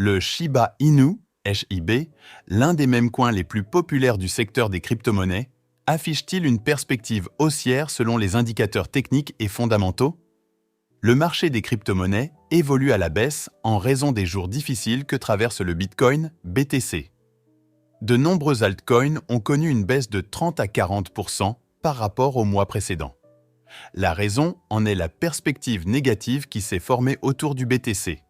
Le Shiba Inu, SHIB, l'un des mèmes coins les plus populaires du secteur des crypto-monnaies, affiche-t-il une perspective haussière selon les indicateurs techniques et fondamentaux? Le marché des crypto-monnaies évolue à la baisse en raison des jours difficiles que traverse le Bitcoin BTC. De nombreux altcoins ont connu une baisse de 30 à 40% par rapport au mois précédent. La raison en est la perspective négative qui s'est formée autour du BTC.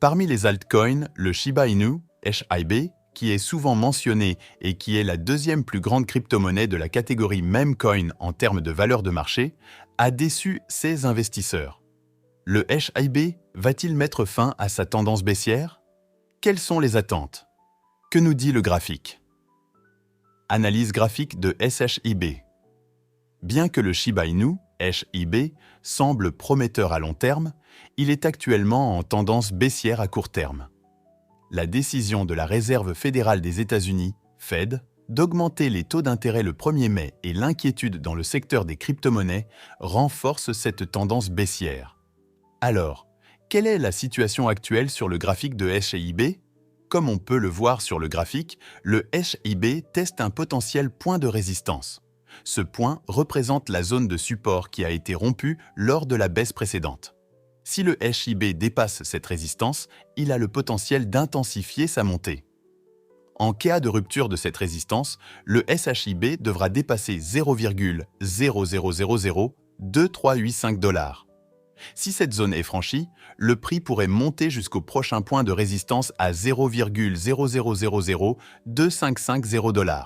Parmi les altcoins, le Shiba Inu, SHIB, qui est souvent mentionné et qui est la deuxième plus grande crypto-monnaie de la catégorie meme coin en termes de valeur de marché, a déçu ses investisseurs. Le SHIB va-t-il mettre fin à sa tendance baissière? Quelles sont les attentes? Que nous dit le graphique? Analyse graphique de SHIB. Bien que le Shiba Inu, SHIB, semble prometteur à long terme, il est actuellement en tendance baissière à court terme. La décision de la Réserve fédérale des États-Unis, Fed, d'augmenter les taux d'intérêt le 1er mai et l'inquiétude dans le secteur des crypto-monnaies renforcent cette tendance baissière. Alors, quelle est la situation actuelle sur le graphique de SHIB? Comme on peut le voir sur le graphique, le SHIB teste un potentiel point de résistance. Ce point représente la zone de support qui a été rompue lors de la baisse précédente. Si le SHIB dépasse cette résistance, il a le potentiel d'intensifier sa montée. En cas de rupture de cette résistance, le SHIB devra dépasser 0,0002385 $. Si cette zone est franchie, le prix pourrait monter jusqu'au prochain point de résistance à 0,0000255 $.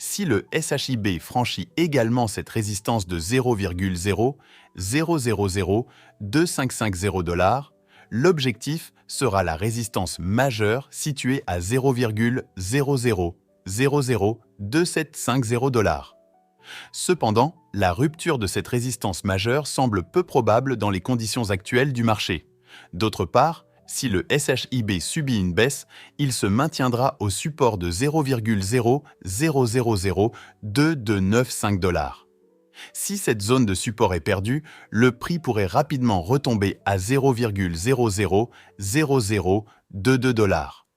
Si le SHIB franchit également cette résistance de 0,0000255 $, l'objectif sera la résistance majeure située à 0,0000275 $. Cependant, la rupture de cette résistance majeure semble peu probable dans les conditions actuelles du marché. D'autre part, si le SHIB subit une baisse, il se maintiendra au support de 0,0002295 $. Si cette zone de support est perdue, le prix pourrait rapidement retomber à 0,00022 $.